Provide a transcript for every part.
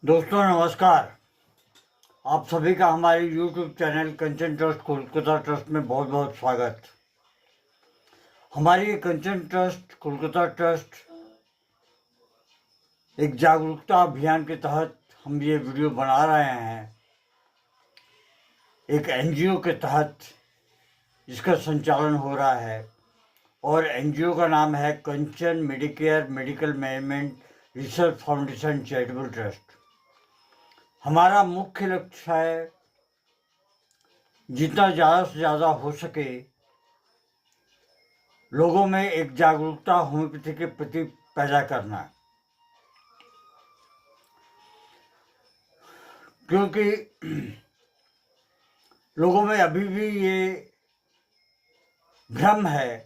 दोस्तों नमस्कार। आप सभी का हमारे YouTube चैनल कंचन ट्रस्ट कोलकाता ट्रस्ट में बहुत बहुत स्वागत। हमारी ये कंचन ट्रस्ट कोलकाता ट्रस्ट एक जागरूकता अभियान के तहत हम ये वीडियो बना रहे हैं। एक NGO के तहत इसका संचालन हो रहा है और NGO का नाम है Kanchan Medicare medical management research foundation charitable trust. हमारा मुख्य लक्ष्य है जितना ज़्यादा से ज़्यादा हो सके लोगों में एक जागरूकता होम्योपैथी के प्रति पैदा करना, क्योंकि लोगों में अभी भी ये भ्रम है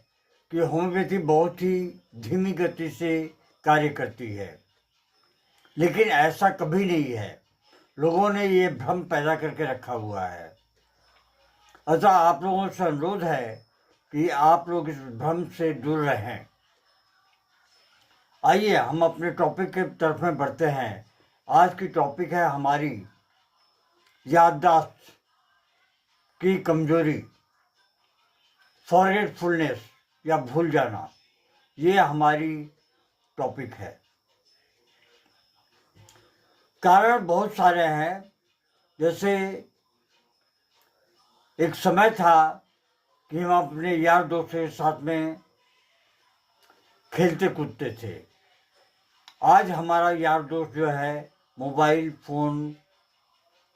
कि होम्योपैथी बहुत ही धीमी गति से कार्य करती है, लेकिन ऐसा कभी नहीं है। लोगों ने ये भ्रम पैदा करके रखा हुआ है। अतः आप लोगों से अनुरोध है कि आप लोग इस भ्रम से दूर रहें। आइए हम अपने टॉपिक के तरफ में बढ़ते हैं। आज की टॉपिक है हमारी याददाश्त की कमजोरी, फॉरगेटफुलनेस या भूल जाना। ये हमारी टॉपिक है। कारण बहुत सारे हैं। जैसे एक समय था कि हम अपने यार दोस्तों के साथ में खेलते कूदते थे। आज हमारा यार दोस्त जो है मोबाइल फोन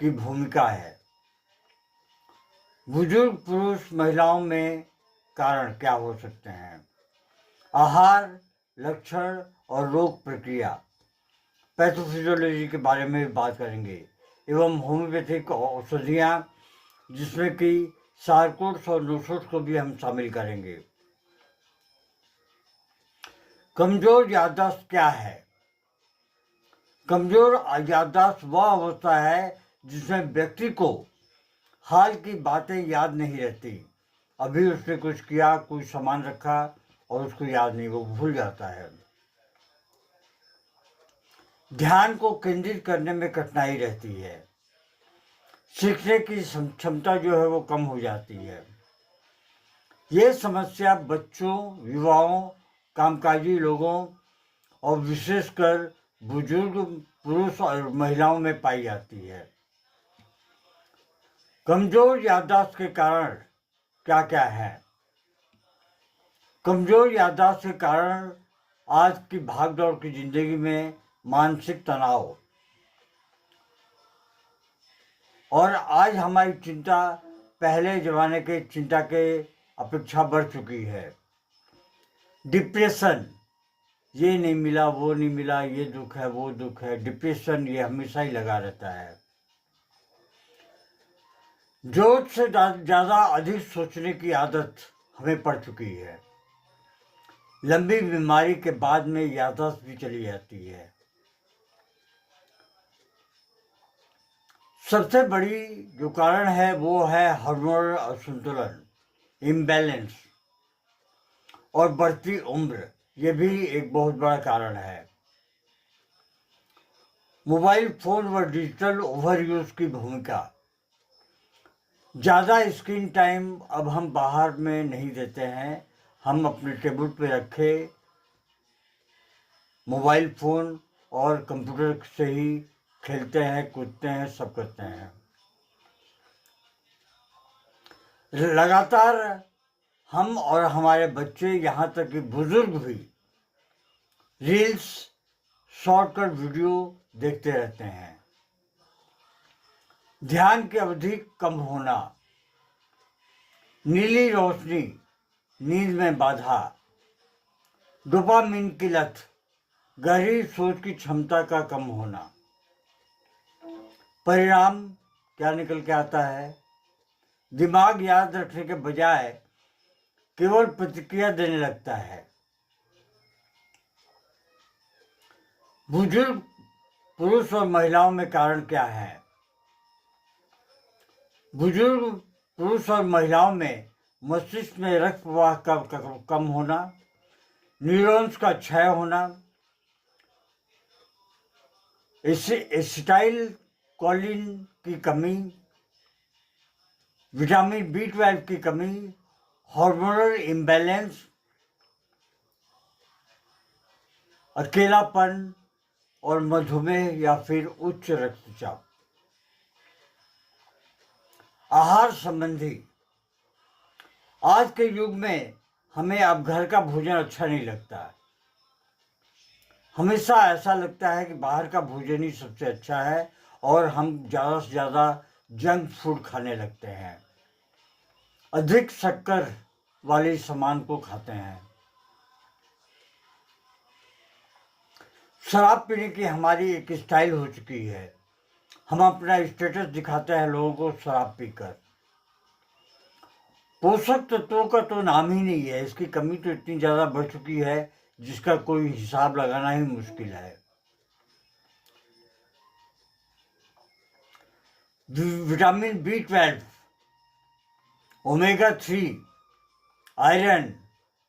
की भूमिका है। बुजुर्ग पुरुष महिलाओं में कारण क्या हो सकते हैं? आहार, लक्षण और रोग प्रक्रिया, पैथोफिजियोलॉजी के बारे में भी बात करेंगे एवं होम्योपैथिक औषधियाँ जिसमें कि सारकोट्स और नोसोट्स को भी हम शामिल करेंगे। कमजोर याददाश्त क्या है? कमजोर याददाश्त वह अवस्था है जिसमें व्यक्ति को हाल की बातें याद नहीं रहती। अभी उसने कुछ किया, कोई सामान रखा और उसको याद नहीं, वो भूल जाता है। ध्यान को केंद्रित करने में कठिनाई रहती है। सीखने की क्षमता जो है वो कम हो जाती है। ये समस्या बच्चों, युवाओं, कामकाजी लोगों और विशेषकर बुजुर्ग पुरुष और महिलाओं में पाई जाती है। कमजोर याददाश्त के कारण क्या क्या है? कमजोर याददाश्त के कारण आज की भागदौड़ की जिंदगी में मानसिक तनाव और आज हमारी चिंता पहले जमाने के चिंता के अपेक्षा बढ़ चुकी है। डिप्रेशन, ये नहीं मिला, वो नहीं मिला, ये दुख है, वो दुख है। डिप्रेशन ये हमेशा ही लगा रहता है। जरूरत से ज़्यादा अधिक सोचने की आदत हमें पड़ चुकी है। लंबी बीमारी के बाद में याददाश्त भी चली जाती है। सबसे बड़ी जो कारण है वो है हार्मोनल असंतुलन, इम्बैलेंस और बढ़ती उम्र। ये भी एक बहुत बड़ा कारण है। मोबाइल फोन व डिजिटल ओवरयूज की भूमिका। ज़्यादा स्क्रीन टाइम अब हम बाहर में नहीं देते हैं। हम अपने टेबल पे रखे मोबाइल फोन और कंप्यूटर से ही खेलते हैं, कूदते हैं, सब करते हैं। लगातार हम और हमारे बच्चे, यहाँ तक कि बुजुर्ग भी रील्स, शॉर्टकट वीडियो देखते रहते हैं। ध्यान की अवधि कम होना, नीली रोशनी, नींद में बाधा, डोपामिन की लत, गहरी सोच की क्षमता का कम होना। परिणाम क्या निकल के आता है? दिमाग याद रखने के बजाय केवल प्रतिक्रिया देने लगता है। बुजुर्ग पुरुष और महिलाओं में कारण क्या है? बुजुर्ग पुरुष और महिलाओं में मस्तिष्क में रक्त प्रवाह का कम होना, न्यूरॉन्स का क्षय होना, एसिटाइल कोलिन की कमी, विटामिन B12 की कमी, हार्मोनल इम्बैलेंस, अकेलापन और मधुमेह या फिर उच्च रक्तचाप। आहार संबंधी, आज के युग में हमें अब घर का भोजन अच्छा नहीं लगता। हमेशा ऐसा लगता है कि बाहर का भोजन ही सबसे अच्छा है और हम ज़्यादा से ज़्यादा जंक फूड खाने लगते हैं, अधिक शक्कर वाले सामान को खाते हैं। शराब पीने की हमारी एक स्टाइल हो चुकी है। हम अपना स्टेटस दिखाते हैं लोगों को शराब पीकर। पोषक तत्वों का तो नाम ही नहीं है, इसकी कमी तो इतनी ज़्यादा बढ़ चुकी है जिसका कोई हिसाब लगाना ही मुश्किल है। Vitamin B12, omega 3, iron,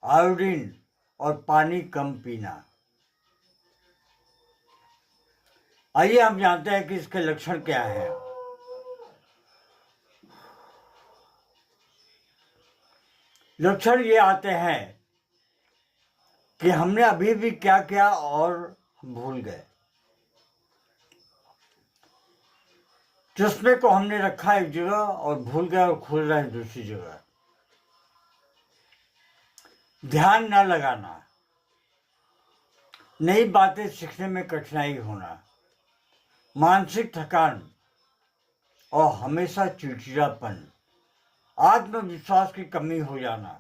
iodine और पानी कम पीना। आइए हम जानते हैं कि इसके लक्षण क्या है। लक्षण ये आते हैं कि हमने अभी भी क्या किया और हम भूल गए। चश्मे को हमने रखा एक जगह और भूल गए और खोल रहे हैं दूसरी जगह। ध्यान न लगाना, नई बातें सीखने में कठिनाई होना, मानसिक थकान और हमेशा चिड़चिड़ापन, आत्मविश्वास की कमी हो जाना,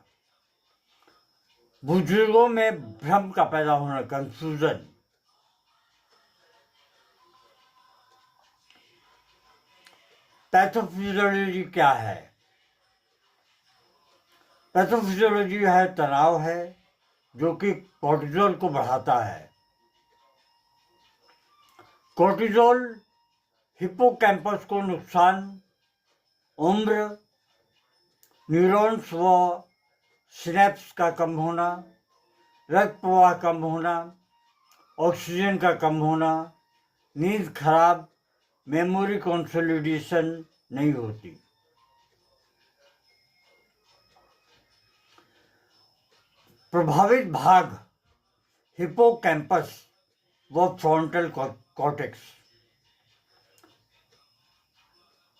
बुजुर्गों में भ्रम का पैदा होना, कंफ्यूजन। पैथोफिजियोलॉजी क्या है? पैथोफिजियोलॉजी है तनाव है जो कि कोर्टिजोल को बढ़ाता है। कोर्टिजोल हिप्पोकैम्पस को नुकसान, उम्र, न्यूरॉन्स व सिनेप्स का कम होना, रक्त प्रवाह कम होना, ऑक्सीजन का कम होना, नींद खराब, मेमोरी कंसोलिडेशन नहीं होती। प्रभावित भाग हिप्पोकैम्पस व फ्रंटल कॉर्टेक्स।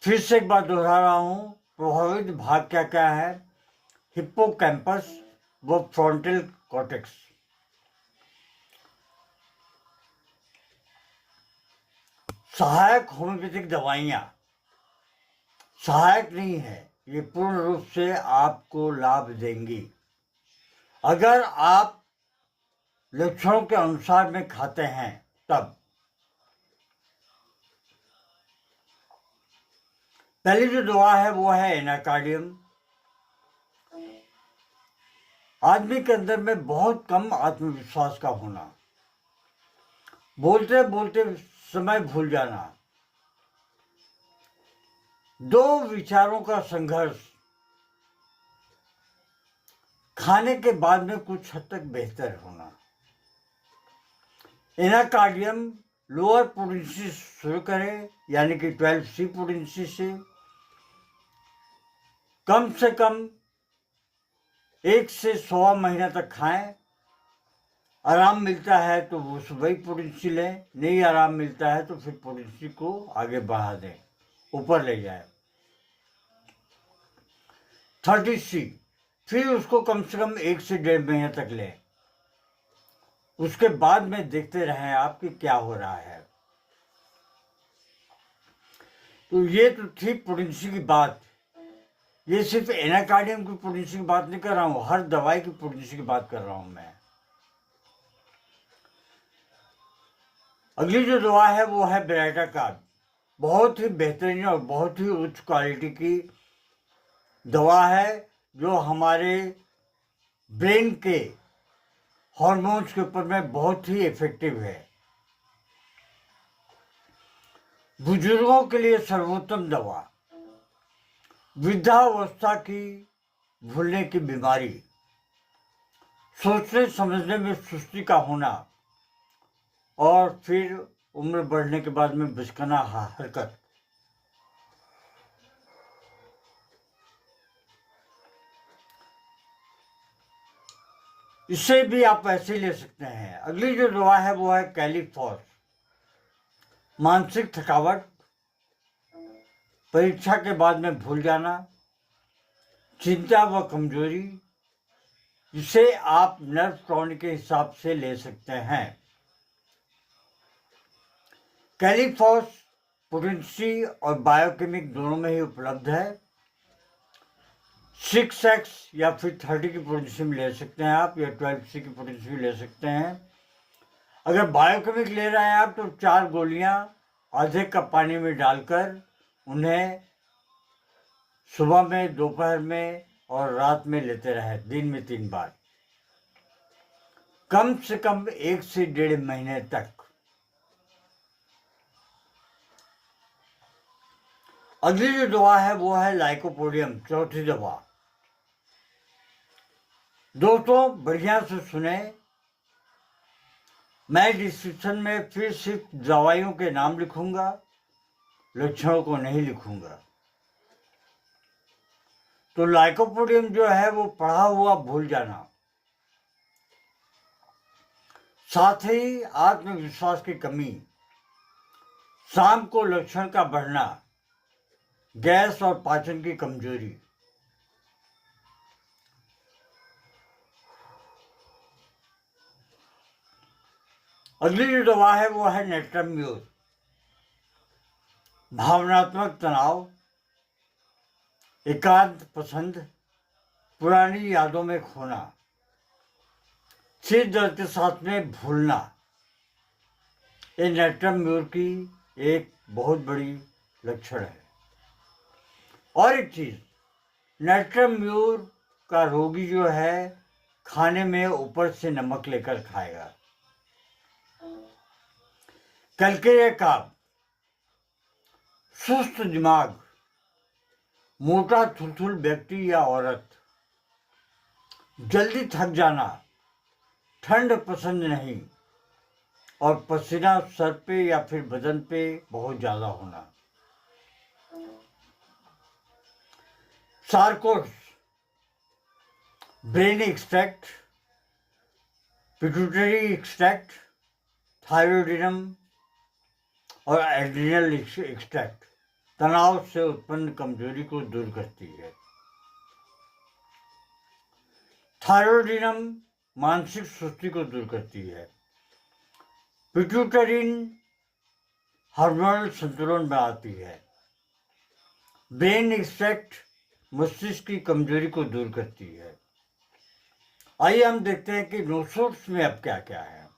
फिर से एक बार दोहरा रहा हूं, प्रभावित भाग क्या क्या है? हिप्पोकैम्पस व फ्रंटल कॉर्टेक्स। सहायक होम्योपैथिक दवाइयाँ सहायक नहीं है, ये पूर्ण रूप से आपको लाभ देंगी अगर आप लक्षणों के अनुसार में खाते हैं तब। पहली जो दवा है वो है एनाकार्डियम। आदमी के अंदर में बहुत कम आत्मविश्वास का होना, बोलते बोलते समय भूल जाना, दो विचारों का संघर्ष, खाने के बाद में कुछ हद तक बेहतर होना। एनाकार्डियम लोअर पोटेंसी शुरू करें, यानी कि 12C पोटेंसी से कम 1 से 1.25 महीना तक खाएं। आराम मिलता है तो वो सुबह पोटेंसी लें, नहीं आराम मिलता है तो फिर पोटेंसी को आगे बढ़ा दें, ऊपर ले जाए। 30C, फिर उसको कम से कम 1 से 1.5 महीने तक लें। उसके बाद में देखते रहें आपकी क्या हो रहा है। तो ये तो थी पोटेंसी की बात। ये सिर्फ एनाकार्डियम की पोटेंसी की बात नहीं कर रहा हूँ, हर दवाई की पोटेंसी की बात कर रहा हूँ मैं। अगली जो दवा है वो है ब्राइटाकार्ब। बहुत ही बेहतरीन और बहुत ही उच्च क्वालिटी की दवा है जो हमारे ब्रेन के हार्मोन्स के ऊपर में बहुत ही इफेक्टिव है। बुजुर्गों के लिए सर्वोत्तम दवा, वृद्धावस्था की भूलने की बीमारी, सोचने समझने में सुस्ती का होना और फिर उम्र बढ़ने के बाद में बचकाना हरकत, इसे भी आप ऐसे ले सकते हैं। अगली जो दवा है वो है कैलीफॉस। मानसिक थकावट, परीक्षा के बाद में भूल जाना, चिंता व कमजोरी, जिसे आप नर्व टोन के हिसाब से ले सकते हैं। कैलीफॉस पोटेंसी और बायोकेमिक दोनों में ही उपलब्ध है। 6x या फिर 30 की पोटेंसी में ले सकते हैं आप, या 12C की पोटेंसी में ले सकते हैं। अगर बायोकेमिक ले रहे हैं आप तो 4 गोलियां आधे कप पानी में डालकर उन्हें सुबह में, दोपहर में और रात में लेते रहे, दिन में 3 बार, कम से कम 1 से 1.5 महीने तक। अगली जो दवा है वो है लाइकोपोडियम, चौथी दवा। दोस्तों बढ़िया से सुने, मैं डिस्क्रिप्शन में फिर सिर्फ दवाइयों के नाम लिखूंगा, लक्षणों को नहीं लिखूंगा। तो लाइकोपोडियम जो है वो पढ़ा हुआ भूल जाना, साथ ही आत्मविश्वास की कमी, शाम को लक्षण का बढ़ना, गैस और पाचन की कमजोरी। अगली जो दवा है वो है नेट्रम्यूर। भावनात्मक तनाव, एकांत पसंद, पुरानी यादों में खोना, सिर दर्द के साथ में भूलना, ये नेट्रम्यूर की एक बहुत बड़ी लक्षण है। और एक चीज, नेट्रम्यूर का रोगी जो है खाने में ऊपर से नमक लेकर खाएगा। कलकलिया काब, सुस्त दिमाग, मोटा थुलथुल व्यक्ति या औरत, जल्दी थक जाना, ठंड पसंद नहीं, और पसीना सर पे या फिर बदन पे बहुत ज्यादा होना। Sarcodes, brain extract, pituitary extract, थायरोइडिनम और एड्रिनल एक्सट्रैक्ट तनाव से उत्पन्न कमजोरी को दूर करती है। थायरोइडिनम मानसिक सुस्ती को दूर करती है। पिट्यूटरिन हार्मोनल संतुलन बनाती है। ब्रेन एक्सट्रैक्ट मस्तिष्क की कमजोरी को दूर करती है। आइए हम देखते हैं कि नोसोर्स में अब क्या क्या है।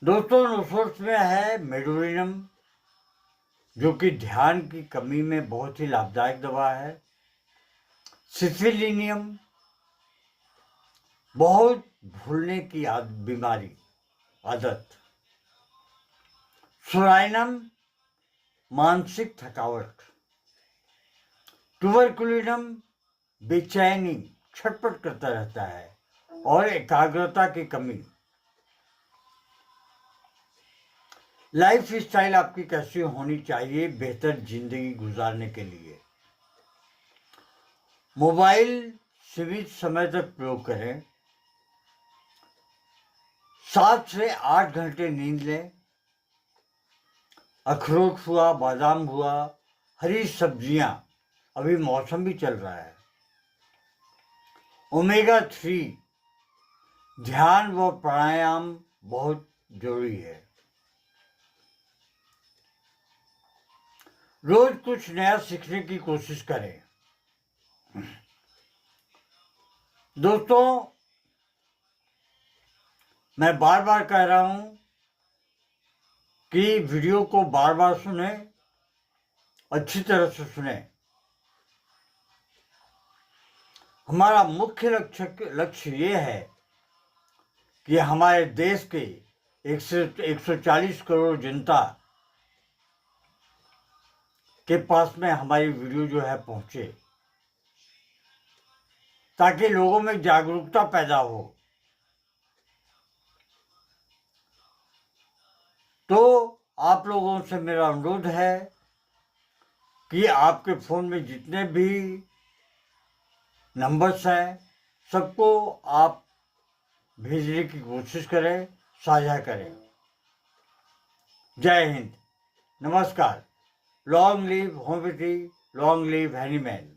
दोस्तों नोसोर्स में है मेडोरिनम, जो कि ध्यान की कमी में बहुत ही लाभदायक दवा है। सिथिलिनियम, बहुत भूलने की बीमारी, आदत। सोराइनम, मानसिक थकावट। ट्यूबरकुलिनम, बेचैनी, छटपट करता रहता है और एकाग्रता की कमी। लाइफ स्टाइल आपकी कैसी होनी चाहिए बेहतर जिंदगी गुजारने के लिए? मोबाइल सीमित समय तक प्रयोग करें। 7 से 8 घंटे नींद लें। अखरोट हुआ, बादाम हुआ, हरी सब्जियां, अभी मौसम भी चल रहा है। ओमेगा 3, ध्यान व प्राणायाम बहुत जरूरी है। रोज कुछ नया सीखने की कोशिश करें। दोस्तों मैं बार बार कह रहा हूं कि वीडियो को बार बार सुने, अच्छी तरह से सुने। हमारा मुख्य लक्ष्य ये है कि हमारे देश के 140 करोड़ जनता के पास में हमारी वीडियो जो है पहुंचे, ताकि लोगों में जागरूकता पैदा हो। तो आप लोगों से मेरा अनुरोध है कि आपके फ़ोन में जितने भी नंबर्स हैं सबको आप भेजने की कोशिश करें, साझा करें। जय हिंद, नमस्कार। Long live homeopathy, long live Hahnemann.